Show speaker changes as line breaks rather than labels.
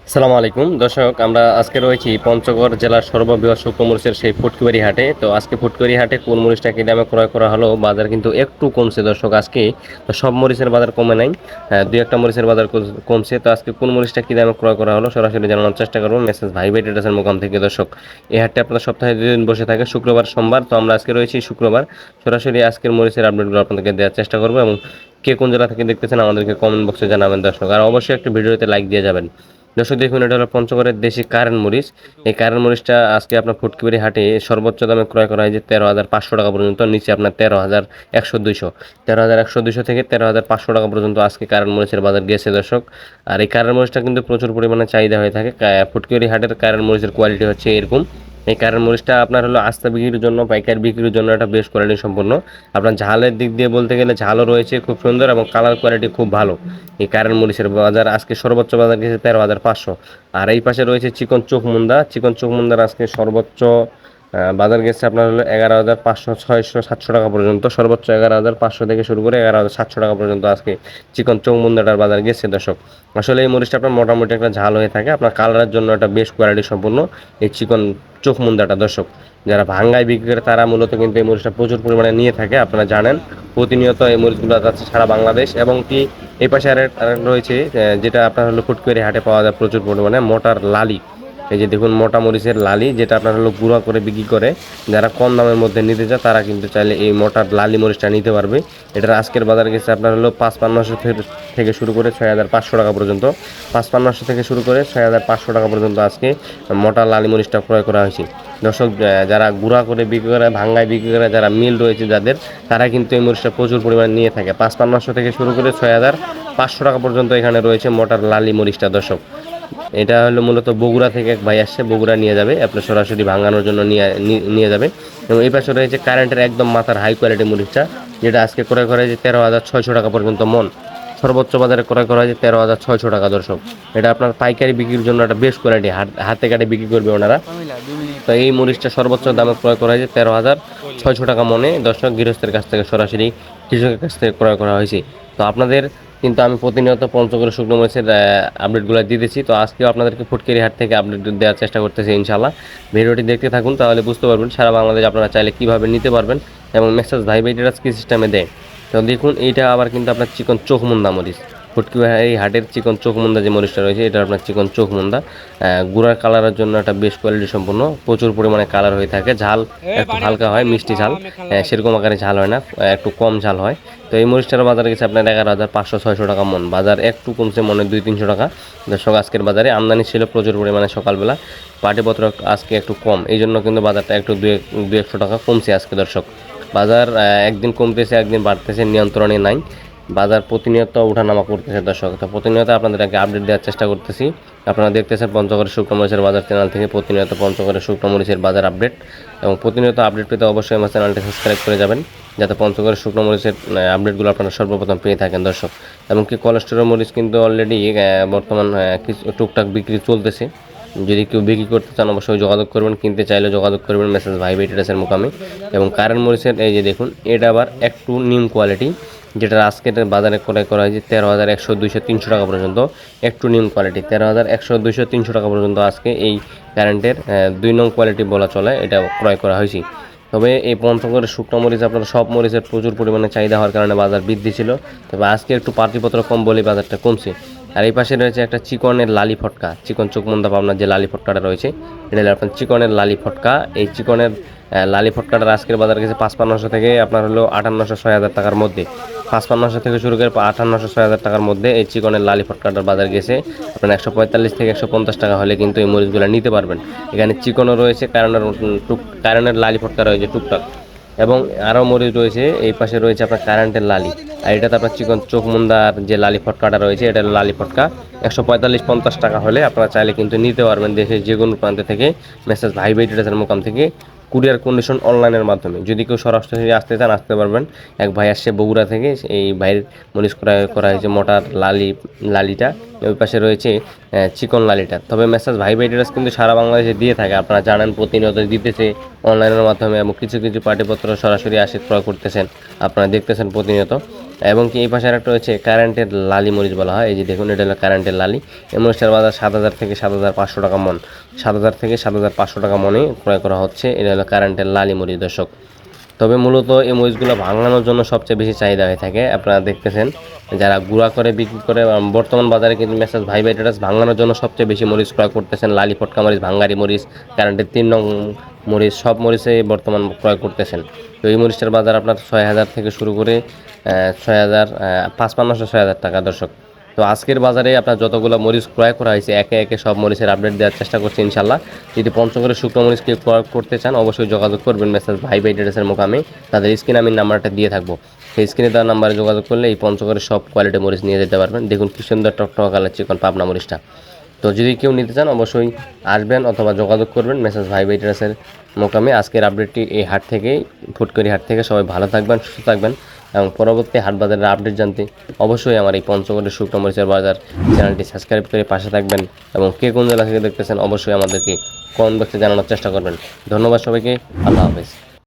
আসসালামু আলাইকুম দর্শক, আমরা আজকে রয়েছি পঞ্চগড় জেলার সর্ববৃহৎ শুকনো মরিচের সেই ফুটকিবাড়ি হাটে। তো আজকে ফুটকিবাড়ি হাটে কোন মরিচটা কি দামে ক্রয় করা হলো, বাজার কিন্তু একটু কমছে দর্শক আজকে। তো সব মরিচের বাজার কমে নাই, দুই একটা মরিচের বাজার কমছে। তো আজকে কোন মরিচটা কি দামে ক্রয় করা হলো সরাসরি জানানোর চেষ্টা করবো মেসেজ ভাই ভাই ট্রেডার্সের মুকাম থেকে। দর্শক, এই হাটটা আপনার সপ্তাহে 2 দিন বসে থাকে, শুক্রবার সোমবার। তো আমরা আজকে রয়েছি শুক্রবার, সরাসরি আজকের মরিচের আপডেটগুলো আপনাদেরকে দেওয়ার চেষ্টা করবো। এবং কে কোন জেলা থেকে দেখতেছেন আমাদেরকে কমেন্ট বক্সে জানাবেন দর্শক, আর অবশ্যই একটু ভিডিওতে লাইক দিয়ে যাবেন। দর্শক দেখুন, এটা হলো পঞ্চগড়ের দেশি কারেন্ট মরিচ। এই কারেন্ট মরিচটা আজকে আপনার ফুটকিবাড়ি হাটে সর্বোচ্চ দামে ক্রয় করা হয় যে 13,500 টাকা পর্যন্ত, নিচে আপনার 13,100-200, 13,100-200 থেকে 13,500 টাকা পর্যন্ত আজকে কারেন্ট মরিচের বাজার গেছে দর্শক। আর এই কারেন্ট মরিচটা কিন্তু প্রচুর পরিমাণে চাহিদা হয়ে থাকে। ফুটকিবাড়ি হাটের কারেন্ট মরিচের কোয়ালিটি হচ্ছে এরকম। এই কারেন্ট মরিচটা আপনার হলো আস্তা বিক্রির জন্য, পাইকারি বিক্রির জন্য একটা বেশ কোয়ালিটি সম্পন্ন। আপনার ঝালের দিক দিয়ে বলতে গেলে ঝালও রয়েছে খুব সুন্দর, এবং কালার কোয়ালিটি খুব ভালো। এই কারেন্ট মরিচের বাজার আজকে সর্বোচ্চ বাজার গেছে 13,500। আর এই পাশে রয়েছে চিকন চোখমুন্দা। চিকন চোখমুন্দার আজকে সর্বোচ্চ বাজার গেছে আপনার হলো 11,500, 600, 700 টাকা পর্যন্ত। সর্বোচ্চ 11,500 থেকে শুরু করে 11,700 টাকা পর্যন্ত আজকে চিকন চৌমুন্দাটার বাজার গেছে দর্শক। আসলে এই মরিচটা আপনার মোটামুটি একটা ঝাল হয়ে থাকে, আপনার কালারের জন্য একটা বেশ কোয়ালিটি সম্পূর্ণ এই চিকন চোখমুন্দাটা দর্শক। যারা ভাঙ্গায় বিক্রি করে তারা মূলত কিন্তু এই মরিচটা প্রচুর পরিমাণে নিয়ে থাকে, আপনারা জানেন। প্রতিনিয়ত এই মরিচগুলো যাচ্ছে সারা বাংলাদেশ। এবং কি এই পাশে আর রয়েছে যেটা আপনার হলো ফুটকিবাড়ি হাটে পাওয়া যায় প্রচুর পরিমাণে মোটার লালি। এই যে দেখুন, মোটা মরিচের লালি, যেটা আপনার হলো গুঁড়া করে বিক্রি করে। যারা কম দামের মধ্যে নিতে চায় তারা কিন্তু চাইলে এই মোটার লালি মরিচটা নিতে পারবে। এটার আজকের বাজার গেছে আপনার হলো 5,500 থেকে শুরু করে 6,500 টাকা পর্যন্ত। 5,500 থেকে শুরু করে 6,500 টাকা পর্যন্ত আজকে মোটা লালি মরিচটা ক্রয় করা হয়েছে দর্শক। যারা গুঁড়া করে বিক্রি করে, ভাঙ্গায় বিক্রি করে, যারা মিল রয়েছে যাদের, তারা কিন্তু এই মরিচটা প্রচুর পরিমাণে নিয়ে থাকে। 5,500 থেকে শুরু করে 6,500 টাকা পর্যন্ত এখানে রয়েছে মোটার লালি মরিচটা দর্শক। এটা হলো মূলত বগুড়া থেকে এক ভাই আসছে, বগুড়া নিয়ে যাবে আপনার সরাসরি ভাঙানোর জন্য নিয়ে যাবে। এবং এই পাশে রয়েছে কারেন্টের একদম মাথার হাই কোয়ালিটি মরিচটা, যেটা আজকে ক্রয় করা হয়েছে 13,600 টাকা পর্যন্ত মন। সর্বোচ্চ বাজারে ক্রয় করা হয়েছে 13,600 টাকা দর্শক। এটা আপনার পাইকারি বিক্রির জন্য একটা বেশ কোয়ালিটি, হাতে কাটে বিক্রি করবে ওনারা। তো এই মরিচটা সর্বোচ্চ দামে ক্রয় করা হয়েছে 13,600 টাকা মনে দর্শক, গৃহস্থের কাছ থেকে সরাসরি কৃষকের কাছ থেকে ক্রয় করা হয়েছে। তো আপনাদের কিন্তু আমি প্রতিনিয়ত পঞ্চগড়ের শুকনো মরিচের আপডেটগুলো দিতেছি। তো আজকেও আপনাদেরকে ফুটকিবাড়ি হাট থেকে আপডেট দেওয়ার চেষ্টা করতেছি ইনশাল্লাহ। ভিডিওটি দেখতে থাকুন, তাহলে বুঝতে পারবেন সারা বাংলাদেশ আপনারা চাইলে কীভাবে নিতে পারবেন এবং মেসেজ ভাই ভাই ট্রেডার্স কী সিস্টেমে দেয়। তো দেখুন, এইটা আবার কিন্তু আপনার চিকন চোখমুন্দা মরিচ। ফুটকিবাড়ি হাটের চিকন চোখমুন্দা যে মরিচটা রয়েছে, এটা আপনার চিকন চোখমুন্দা। গুঁড়ার কালারের জন্য একটা বেশ কোয়ালিটি সম্পন্ন, প্রচুর পরিমাণে কালার হয়ে থাকে। ঝাল একটু হালকা হয়, মিষ্টি ঝাল, সেরকম আকারে ঝাল হয় না, একটু কম ঝাল হয়। তো এই মরিচটার বাজারে গেছে আপনার 11,500-600 টাকা মন। বাজার একটু কমছে, মনে 200-300 টাকা দর্শক। আজকের বাজারে আমদানি ছিল প্রচুর পরিমাণে সকালবেলা, পাটিপত্র আজকে একটু কম, এই জন্য কিন্তু বাজারটা একটু 200 টাকা কমছে আজকে দর্শক। বাজার একদিন কমতেছে একদিন বাড়তেছে, নিয়ন্ত্রণে নাই। বাজার প্রতিনিয়ত ওঠানামা করতেছে দর্শক। তো প্রতিনিয়ত আপনাদেরকে আপডেট দেওয়ার চেষ্টা করতেছি। আপনারা দেখতেছেন পঞ্চগড়ের শুকনো মরিচের বাজার চ্যানেল থেকে প্রতিনিয়ত পঞ্চগড়ের শুকনো মরিচের বাজার আপডেট। এবং প্রতিনিয়ত আপডেট পেতে অবশ্যই আমার চ্যানেলটি সাবস্ক্রাইব করে যাবেন, যাতে পঞ্চগড়ের শুকনো মরিচের আপডেটগুলো আপনারা সর্বপ্রথম পেয়ে থাকেন দর্শক। এমনকি কোলেস্টেরল মরিচ কিন্তু অলরেডি বর্তমান কিছু টুকটাক বিক্রি চলতেছে। যদি কেউ বিক্রি করতে চান অবশ্যই যোগাযোগ করবেন, কিনতে চাইলে যোগাযোগ করবেন মেসেজ ভাই ভাই ট্রেডার্সের মুকামে। এবং কারেন্ট মরিচের এই যে দেখুন, এটা আবার একটু নিম কোয়ালিটি, যেটা আজকের বাজারে ক্রয় করা হয়েছে 13,100-200-300 টাকা পর্যন্ত। একটু নিম কোয়ালিটি 13,100-200-300 টাকা পর্যন্ত আজকে এই কারেন্টের 2 নং কোয়ালিটি বলা চলে, এটা ক্রয় করা হয়েছে। তবে এই পঞ্চগড়ের শুকনো মরিচ আপনার সব মরিচের প্রচুর পরিমাণে চাহিদা হওয়ার কারণে বাজার বৃদ্ধি ছিল, তবে আজকে একটু পাটিপত্র কম বলে বাজারটা কমছে। আর এই পাশে রয়েছে একটা চিকনের লালি ফটকা, চিকন চোখমুন্দা পাবনার যে লালি ফটকাটা রয়েছে, এটা হলো আপনার চিকনের লালি ফটকা। এই চিকনের লালি ফটকাটার আজকের বাজার গেছে 5,500 থেকে আপনার হলো 5,800-6,000 টাকার মধ্যে। 5,500 থেকে শুরু করে 5,800-6,000 টাকার মধ্যে এই চিকনের লালি ফটকাটার বাজার গেছে আপনার 145 থেকে 150 টাকা হলে কিন্তু এই মরিচগুলো নিতে পারবেন। এখানে চিকনও রয়েছে, কারেন্টের লালি ফটকা রয়েছে টুকটাক, এবং আরও মরিচ রয়েছে। এই পাশে রয়েছে আপনার কারেন্টের লালি, আর এটাতে আপনার চিকন চোখমুন্দার যে লালি ফটকাটা রয়েছে, এটা লালি ফটকা 145-50 টাকা হলে আপনারা চাইলে কিন্তু নিতে পারবেন দেশের যে কোনো প্রান্ত থেকে মেসেজ ভাই ভাই ট্রেডার্সের মোকাম থেকে, কুরিয়ার কন্ডিশন অনলাইনের মাধ্যমে। যদি কেউ সরাসরি আসতে চান আসতে পারবেন। এক ভাই আসছে বগুড়া থেকে, এই ভাইয়ের মরিচ করা হয়েছে মোটার লালিটা। ওই পাশে রয়েছে চিকন লালিটা। তবে মেসেজ ভাই ভাই ট্রেডার্স কিন্তু সারা বাংলাদেশে দিয়ে থাকে, আপনারা জানেন, প্রতিনিয়ত দিতেছে অনলাইনের মাধ্যমে। এবং কিছু কিছু পাটিপত্র সরাসরি আসে ক্রয় করতেছেন, আপনারা দেখতেছেন প্রতিনিয়ত। এবং কি এই পাশে একটা হচ্ছে কারেন্টের লালি মরিচ বলা হয়, এই যে দেখুন এটা হলো কারেন্টের লালি। এই মরিচটার বাজার 7,000 থেকে 7,500 টাকা মন, 7,000 থেকে 7,500 টাকা মনে ক্রয় করা হচ্ছে। এটা হলো কারেন্টের লালি মরিচ দর্শক। তবে মূলত এই মরিচগুলো ভাঙানোর জন্য সবচেয়ে বেশি চাহিদা হয়ে থাকে। আপনারা দেখতেছেন যারা গুঁড়া করে বিক্রি করে, বর্তমান বাজারে কিন্তু মেসাজ ভাই ভাই ট্রেডার্স ভাঙানোর জন্য সবচেয়ে বেশি মরিচ ক্রয় করতেছেন। লালি ফটকা মরিচ, ভাঙ্গারি মরিচ, কারেন্টের 3 নং মরিচ, সব মরিচে বর্তমান ক্রয় করতেছেন। তো এই মরিচটার বাজার আপনার 6,000 থেকে শুরু করে 6,000, 5,500, 6,000 টাকা দর্শক। তো আজকের বাজারে আপনার যতগুলো মরিচ ক্রয় করা হয়েছে একে একে সব মরিচের আপডেট দেওয়ার চেষ্টা করছি ইনশাল্লাহ। যদি পঞ্চগড়ের শুকনো মরিচ কেউ ক্রয় করতে চান অবশ্যই যোগাযোগ করবেন মেসেজ ভাই ভাই ট্রেডার্সের মোকামে। তাদের স্ক্রিনে আমি নাম্বারটা দিয়ে থাকবো, সেই স্ক্রিনে দেওয়ার নাম্বারে যোগাযোগ করলে এই পঞ্চগড়ের সব কোয়ালিটি মরিচ নিয়ে যেতে পারবেন। দেখুন কি সুন্দর টকটকা কালার চিকন পাবনা মরিচটা। তো যদি কেউ নিতে চান অবশ্যই আসবেন অথবা যোগাযোগ করবেন মেসেজ ভাই ভাই ট্রেডার্সের মোকামে। আজকের আপডেটটি এই হাট থেকেই, ফুটকরি হাট থেকে। সবাই ভালো থাকবেন, সুস্থ থাকবেন এবং পরবর্তী হাট বাজারের আপডেট জানতে অবশ্যই আমার এই পঞ্চগড়ের শুকনো মরিচের বাজার চ্যানেলটি সাবস্ক্রাইব করে পাশে থাকবেন। এবং কে কোন জেলা থেকে দেখতেছেন অবশ্যই আমাদেরকে কমেন্ট বক্সে জানানোর চেষ্টা করবেন। ধন্যবাদ সবাইকে, আল্লাহ হাফেজ।